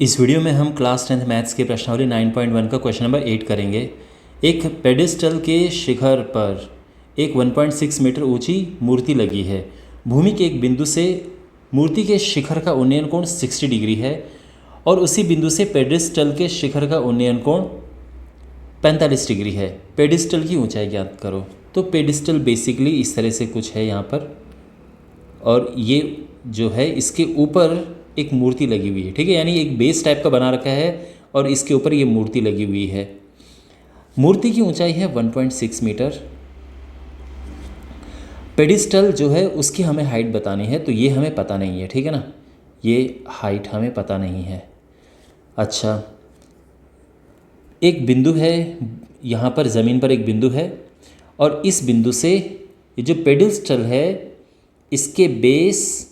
इस वीडियो में हम क्लास 10th मैथ्स के प्रश्नावली 9.1 का क्वेश्चन नंबर 8 करेंगे। एक पेडिस्टल के शिखर पर एक 1.6 मीटर ऊंची मूर्ति लगी है। भूमि के एक बिंदु से मूर्ति के शिखर का उन्नयन कोण 60 डिग्री है और उसी बिंदु से पेडिस्टल के शिखर का उन्नयन कोण 45 डिग्री है। पेडिस्टल की ऊंचाई ज्ञात करो। तो पेडिस्टल बेसिकली इस तरह से कुछ है यहाँ पर, और ये जो है इसके ऊपर एक मूर्ति लगी हुई है, ठीक है, यानी एक बेस टाइप का बना रखा है और इसके ऊपर ये मूर्ति लगी हुई है। मूर्ति की ऊंचाई है 1.6 मीटर। पेडिस्टल जो है उसकी हमें हाइट बतानी है, तो ये हमें पता नहीं है, ठीक है ना, ये हाइट हमें पता नहीं है। अच्छा, एक बिंदु है यहाँ पर, ज़मीन पर एक बिंदु है और इस बिंदु से ये जो पेडिस्टल है इसके बेस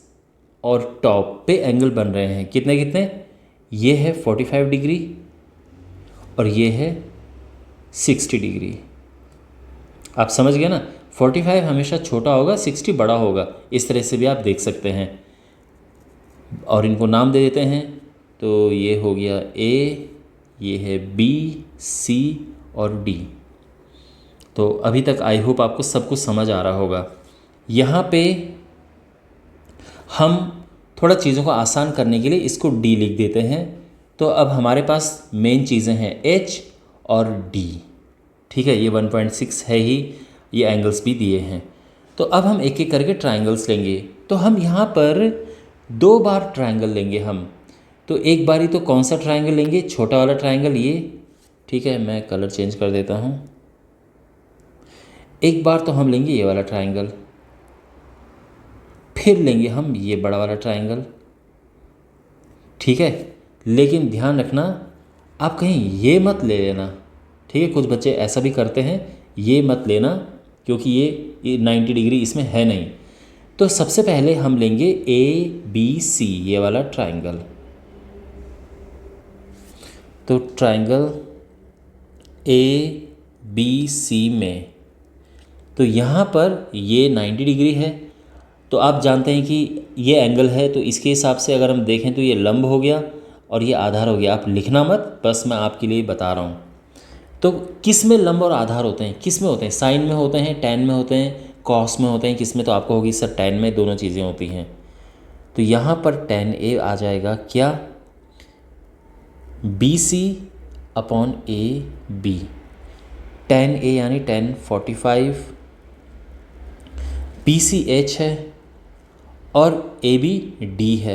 और टॉप पे एंगल बन रहे हैं। कितने कितने? ये है 45 डिग्री और ये है 60 डिग्री। आप समझ गए ना, 45 हमेशा छोटा होगा, 60 बड़ा होगा। इस तरह से भी आप देख सकते हैं और इनको नाम दे देते हैं। तो ये हो गया ए, ये है बी, सी और डी। तो अभी तक आई होप आपको सब कुछ समझ आ रहा होगा। यहाँ पे हम थोड़ा चीज़ों को आसान करने के लिए इसको डी लिख देते हैं। तो अब हमारे पास मेन चीज़ें हैं एच और डी, ठीक है। ये 1.6 है ही, ये एंगल्स भी दिए हैं। तो अब हम एक एक करके ट्रायंगल्स लेंगे। तो हम यहाँ पर 2 बार ट्रायंगल लेंगे हम। तो एक बारी तो कौन सा ट्रायंगल लेंगे? छोटा वाला ट्रायंगल, ये, ठीक है। मैं कलर चेंज कर देता हूँ। एक बार तो हम लेंगे ये वाला ट्रायंगल, फिर लेंगे हम ये बड़ा वाला ट्रायंगल, ठीक है। लेकिन ध्यान रखना, आप कहीं ये मत ले लेना, ठीक है। कुछ बच्चे ऐसा भी करते हैं, ये मत लेना, क्योंकि ये 90 डिग्री इसमें है नहीं। तो सबसे पहले हम लेंगे ए बी सी, ये वाला ट्रायंगल। तो ट्रायंगल ए बी सी में, तो यहाँ पर ये 90 डिग्री है। तो आप जानते हैं कि ये एंगल है, तो इसके हिसाब से अगर हम देखें तो ये लंब हो गया और ये आधार हो गया। आप लिखना मत, बस मैं आपके लिए बता रहा हूँ। तो किस में लंब और आधार होते हैं? किस में होते हैं? साइन में होते हैं, टेन में होते हैं, कॉस में होते हैं। किस में? तो आपको होगी सर टेन में दोनों चीज़ें होती हैं। तो यहाँ पर टेन ए आ जाएगा क्या? B C upon A B. Ten A यानी 1045, बी सी एच है और ए बी डी है।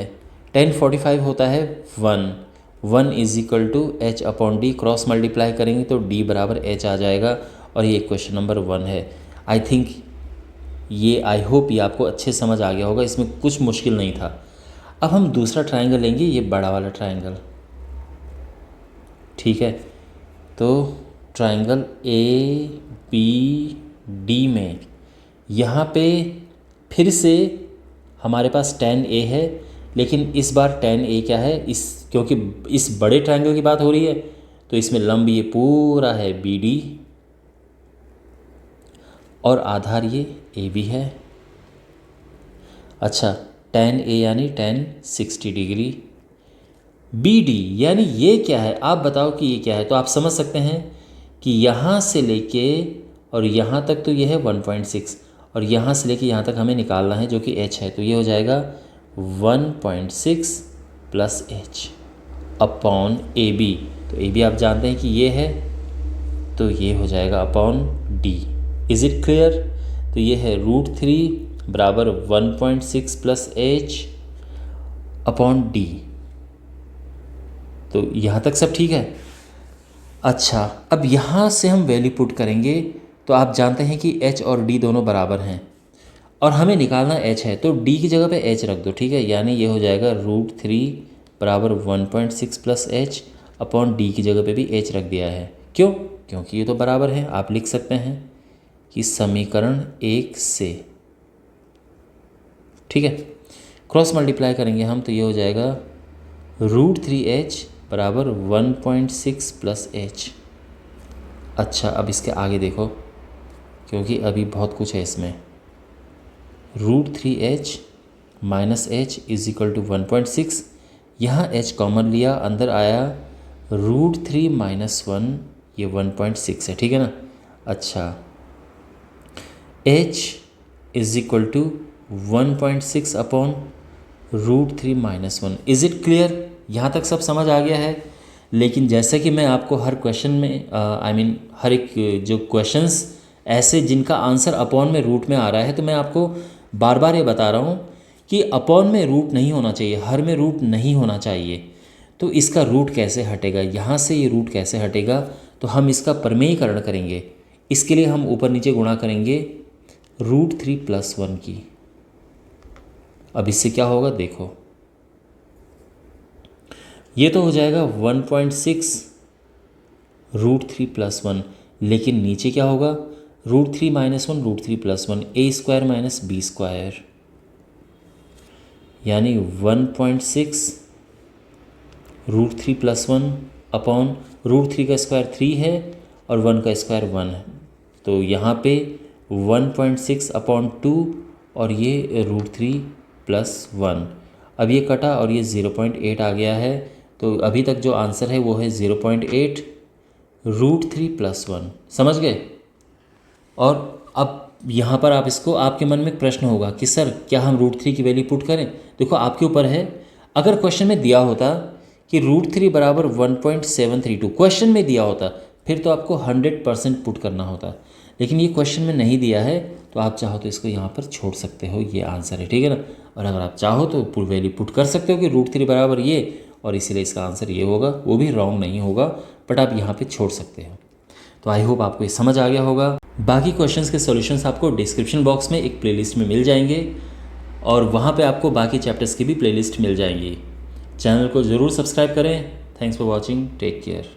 1045 होता है 1 is equal to h upon d. Cross multiply करेंगे तो डी बराबर एच आ जाएगा और ये क्वेश्चन नंबर 1 है। आई थिंक ये, आई होप ये आपको अच्छे समझ आ गया होगा, इसमें कुछ मुश्किल नहीं था। अब हम दूसरा ट्रायंगल लेंगे, ये बड़ा वाला ट्रायंगल, ठीक है। तो ट्रायंगल ए बी डी में यहाँ पे फिर से हमारे पास tan ए है, लेकिन इस बार tan ए क्या है? क्योंकि इस बड़े ट्रायंगल की बात हो रही है, तो इसमें लंब ये पूरा है बी डी और आधार ये ए बी है। अच्छा, tan ए यानी tan 60 डिग्री। बी डी यानी ये क्या है? आप बताओ कि ये क्या है। तो आप समझ सकते हैं कि यहाँ से लेके और यहाँ तक तो ये है 1.6 और यहाँ से लेके यहाँ तक हमें निकालना है, जो कि h है। तो ये हो जाएगा 1.6 plus h upon A B. तो ए बी आप जानते हैं कि ये है, तो ये हो जाएगा upon D. Is it clear? तो ये है √3 बराबर 1.6 प्लस एच अपॉन डी। तो यहाँ तक सब ठीक है। अच्छा, अब यहाँ से हम वैल्यू पुट करेंगे। तो आप जानते हैं कि h और d दोनों बराबर हैं और हमें निकालना h है, तो d की जगह पे h रख दो, ठीक है। यानी ये हो जाएगा √3 बराबर 1.6 प्लस एच अपॉन डी की जगह पे भी h रख दिया है। क्यों? क्योंकि ये तो बराबर है। आप लिख सकते हैं कि समीकरण 1 से, ठीक है। क्रॉस मल्टीप्लाई करेंगे हम, तो ये हो जाएगा √3h बराबर 1.6 प्लस एच। अच्छा, अब इसके आगे देखो, क्योंकि अभी बहुत कुछ है इसमें। √3h minus h is equal to 1.6, यहाँ h कॉमन लिया, अंदर आया √3 - 1, ये 1.6 है, ठीक है ना। अच्छा, h is equal to 1.6 upon √3 - 1। Is it clear? यहाँ तक सब समझ आ गया है। लेकिन जैसे कि मैं आपको हर क्वेश्चन में हर एक जो क्वेश्चंस ऐसे जिनका आंसर अपॉन में रूट में आ रहा है, तो मैं आपको बार बार ये बता रहा हूँ कि अपॉन में रूट नहीं होना चाहिए, हर में रूट नहीं होना चाहिए। तो इसका रूट कैसे हटेगा, यहाँ से ये रूट कैसे हटेगा, तो हम इसका प्रमेयीकरण करेंगे। इसके लिए हम ऊपर नीचे गुणा करेंगे √3 + 1 की। अब इससे क्या होगा देखो, ये तो हो जाएगा 1.6 √3 + 1, लेकिन नीचे क्या होगा, √3 - 1 √3 + 1, a² - b², यानी 1.6 √3 + 1 अपॉन √3 का स्क्वायर 3 है और 1 का स्क्वायर 1 है। तो यहाँ पे 1.6 अपॉन 2 और ये √3 + 1। अब ये कटा और ये 0.8 आ गया है। तो अभी तक जो आंसर है वो है 0.8 √3 + 1। समझ गए? और अब यहाँ पर आप इसको, आपके मन में एक प्रश्न होगा कि सर क्या हम √3 की वैल्यू पुट करें? देखो आपके ऊपर है। अगर क्वेश्चन में दिया होता कि √3 बराबर 1.732, क्वेश्चन में दिया होता, फिर तो आपको 100% पुट करना होता। लेकिन ये क्वेश्चन में नहीं दिया है, तो आप चाहो तो इसको यहाँ पर छोड़ सकते हो, ये आंसर है, ठीक है ना। और अगर आप चाहो तो पूरी वैल्यू पुट कर सकते हो कि √3 बराबर ये, और इसीलिए इसका आंसर ये होगा। वो भी रॉन्ग नहीं होगा, बट आप यहाँ पे छोड़ सकते हो। तो आई होप आपको ये समझ आ गया होगा। बाकी क्वेश्चंस के सॉल्यूशंस आपको डिस्क्रिप्शन बॉक्स में एक प्लेलिस्ट में मिल जाएंगे, और वहाँ पे आपको बाकी चैप्टर्स की भी प्लेलिस्ट मिल जाएंगी। चैनल को ज़रूर सब्सक्राइब करें। Thanks for watching, take care.